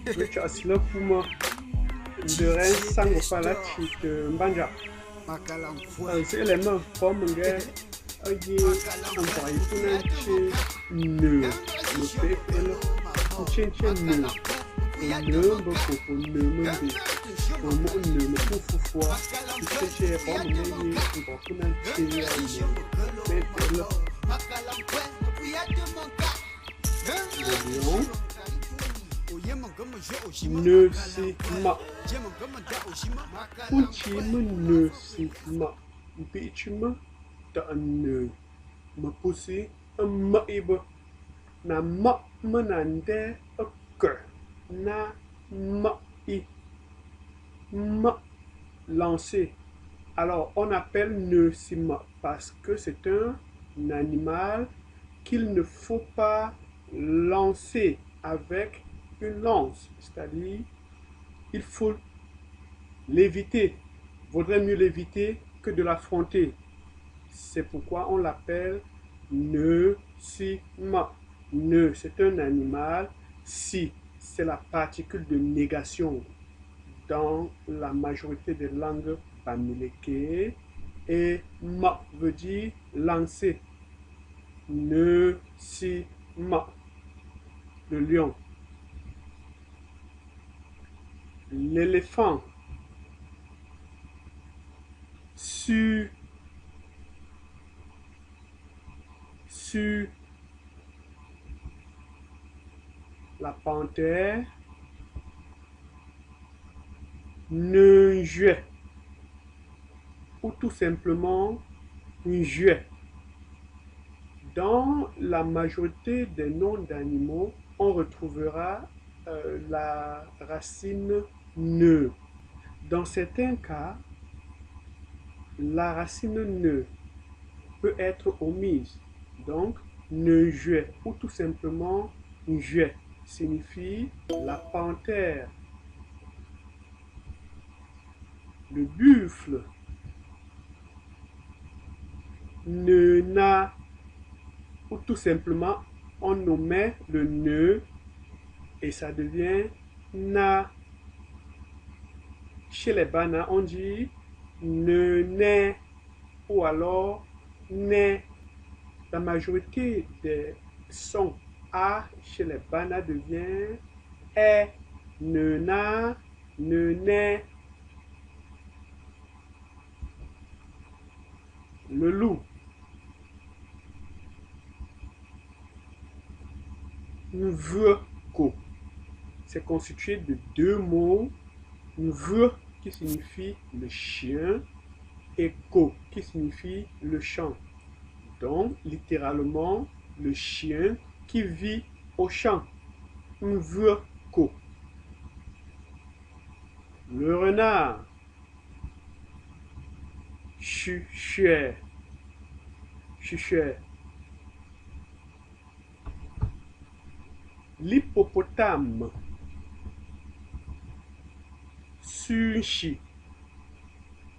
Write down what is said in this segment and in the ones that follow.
Which asila kuma nderen sango pala chit mbanja. C'est élément forme nga oye envoyé pour nanche ne me fait pelo chenche ne mboko ko ne mbe ko mo ne me fufufwa chenche forme nga ye mboko nanche ne me pelo le lion ne si ma unchi me ne si ma bichi me ta ne me pussy ma ibe na ma me nande a ke na ma i ma lancer. Alors on appelle ne si ma parce que c'est un animal qu'il ne faut pas lancer avec une lance, c'est-à-dire il faut l'éviter. Vaudrait mieux l'éviter que de l'affronter. C'est pourquoi on l'appelle ne si ma. Ne, c'est un animal. Si, c'est la particule de négation dans la majorité des langues bamileke. Et ma veut dire lancer. Ne si ma. Le lion. L'éléphant. Su la panthère. Ne jouet. Ou tout simplement un jouet. Dans la majorité des noms d'animaux, on retrouvera la racine ne. Dans certains cas, la racine ne peut être omise. Donc, ne jouet ou tout simplement jouet signifie la panthère, le buffle, ne na ou tout simplement on nommait le ne et ça devient na. Chez les Bana, on dit ne n'est ou alors n'est. La majorité des sons A chez les Bana devient est, ne na, ne n'est. Le loup. Mvko. C'est constitué de deux mots. Mv qui signifie le chien et ko qui signifie le champ. Donc, littéralement, le chien qui vit au champ. Mvko. Le renard. Chuchuet. Chuchuet. L'hippopotame. Sushi.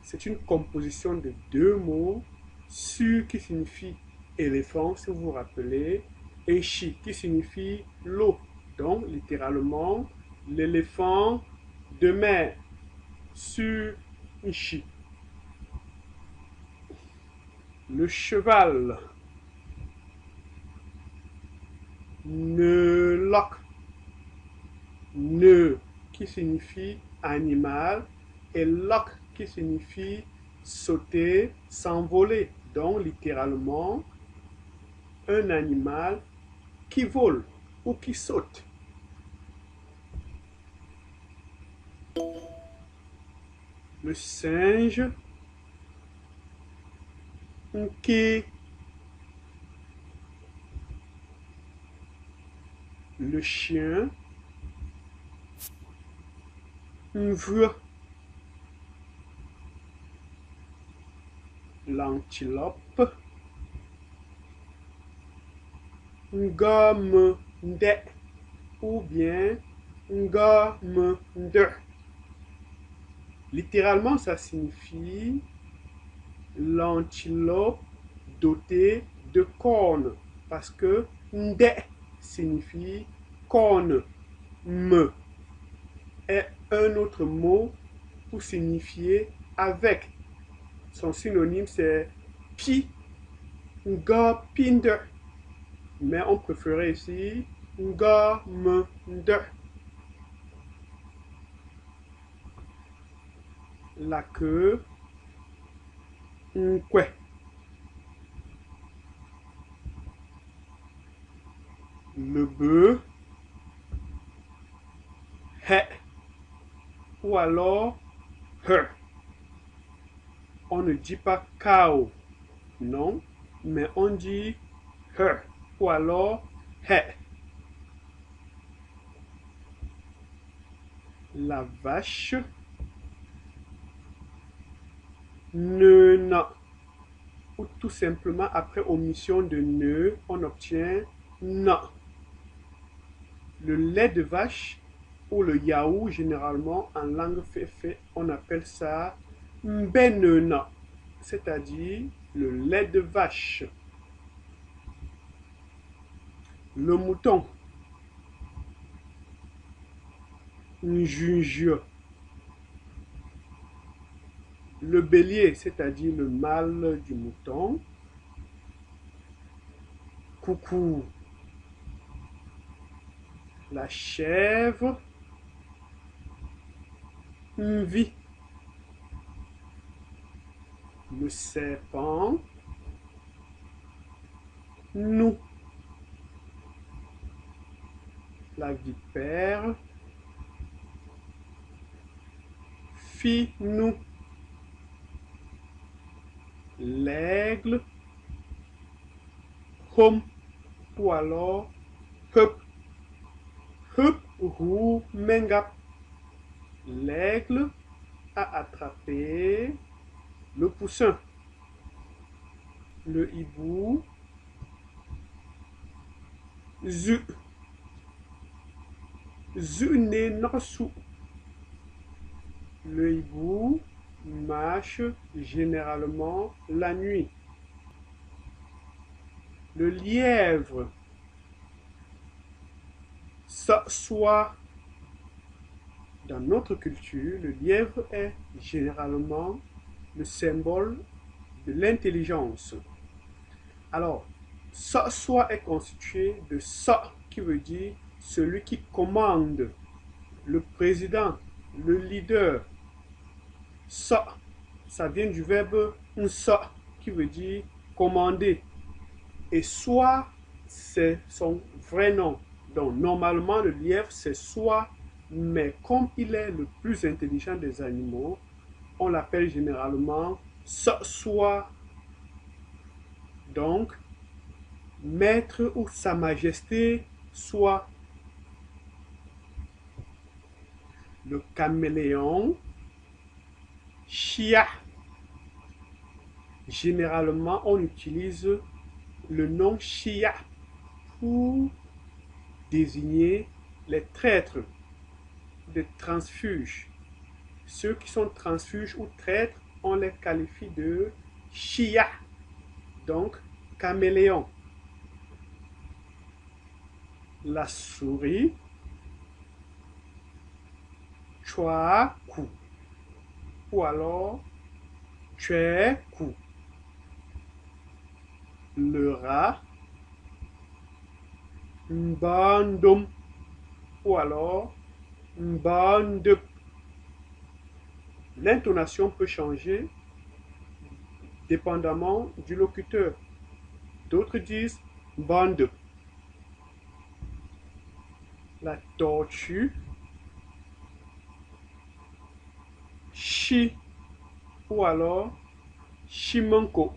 C'est une composition de deux mots. Su qui signifie éléphant, si vous vous rappelez, et chi qui signifie l'eau. Donc, littéralement, l'éléphant de mer. Sushi. Le cheval. Neuloc. Ne qui signifie animal et loc qui signifie sauter, s'envoler. Donc littéralement un animal qui vole ou qui saute. Le singe. Qui. Le chien. Mvre. L'antilope. Ngomde ou bien ngomde. Littéralement, ça signifie l'antilope dotée de cornes. Parce que nde signifie corne. Me. est un autre mot pour signifier avec. Son synonyme c'est pi, nga, pinde. Mais on préférait ici nga, me, de. La queue, nkwe. Le bœuf, he. Ou alors he. On ne dit pas cow, non, mais on dit he ou alors he. La vache, ne, na. Ou tout simplement après omission de ne, on obtient na. Le lait de vache ou le yaourt, généralement en langue féfé, on appelle ça mbenena, c'est-à-dire le lait de vache. Le mouton, njunjure. Le bélier, c'est-à-dire le mâle du mouton, coucou. La chèvre, mvi. Le serpent, nous. La vipère, fi, nous. L'aigle, hum, ou alors hup. Hup, rou, mengap. L'aigle a attrapé le poussin. Le hibou, zu. Zu ne nasu. Le hibou marche généralement la nuit. Le lièvre s'assoit. Dans notre culture, le lièvre est généralement le symbole de l'intelligence. Alors, s'assoit est constitué de sa qui veut dire celui qui commande, le président, le leader. Ça, ça vient du verbe nsa qui veut dire commander. Et soit, c'est son vrai nom. Donc, normalement, le lièvre, c'est soit, mais comme il est le plus intelligent des animaux, on l'appelle généralement soit. Donc, maître ou sa majesté soit. Le caméléon, chia. Généralement, on utilise le nom chia pour désigner les traîtres, des transfuges. Ceux qui sont transfuges ou traîtres, on les qualifie de chia. Donc, caméléon. La souris, chouaku. Ou alors, tcheku. Le rat, mbandum. Ou alors, mbandep. L'intonation peut changer dépendamment du locuteur. D'autres disent mbandep. La tortue, chi ou alors chimanko.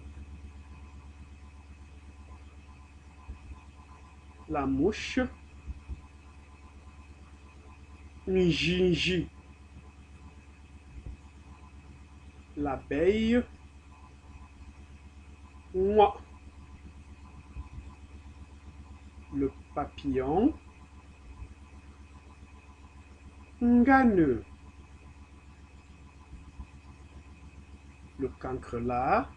La mouche, njinji. L'abeille, moi. Le papillon, ngane. Le cancrelat,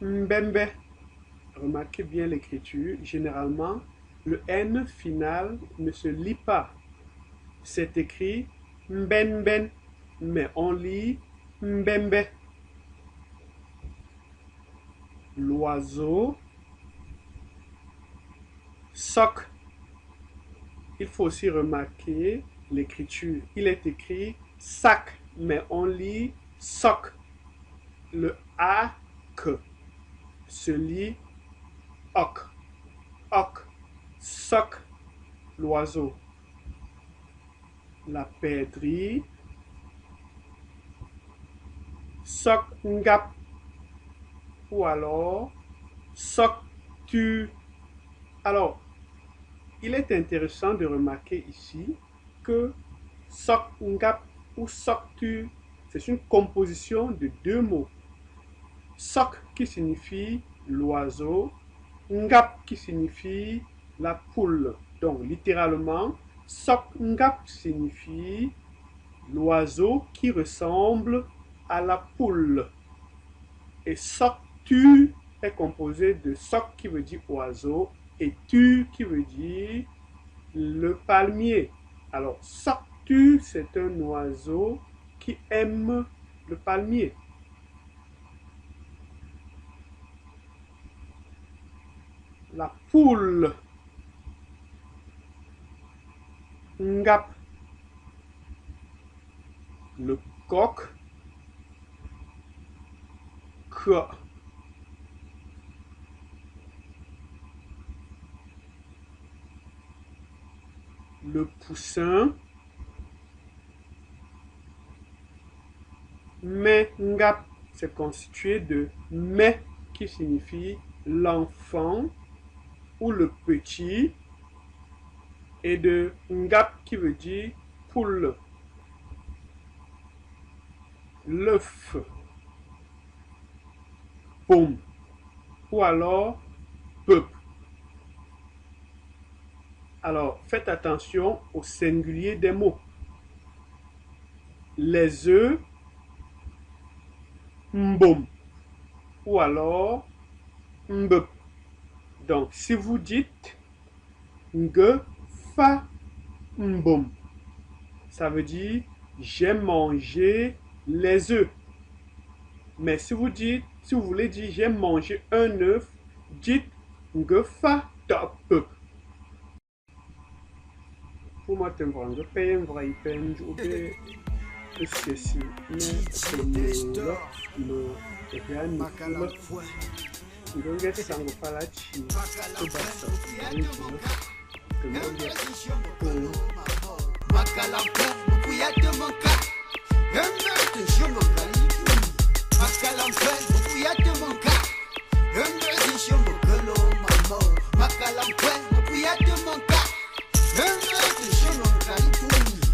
mbembe. Remarquez bien l'écriture. Généralement, le N final ne se lit pas. c'est écrit mbenben, mais on lit mbembe. L'oiseau soc. Il faut aussi remarquer l'écriture. Il est écrit sac, mais on lit soc. Le A que se lit oc. Oc, soc, l'oiseau. La perdrix, soc ngap, ou alors soc tu. Alors, il est intéressant de remarquer ici que soc ngap ou soc tu, c'est une composition de deux mots. Soc qui signifie l'oiseau, ngap qui signifie la poule. Donc, littéralement, soc ngap signifie l'oiseau qui ressemble à la poule. Et soc tu est composé de soc qui veut dire oiseau et tu qui veut dire le palmier. Alors, soc tu, c'est un oiseau qui aime le palmier. La poule, ngap. Le coq, que. Le poussin, mais ngap, c'est constitué de mais qui signifie l'enfant ou le petit et de ngap qui veut dire poule. L'œuf, pomme, ou alors peuple. Alors, faites attention au singulier des mots. Les œufs, mbom, ou alors mbep. Donc, si vous dites nge fa mbom, ça veut dire j'ai mangé les œufs. Mais si vous voulez dire j'ai mangé un œuf, dites nge fa top. Pour moi, tu vois, je paye un vrai peine, je paye ce que c'est, mais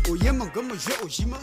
Oye, mangama, je ojima.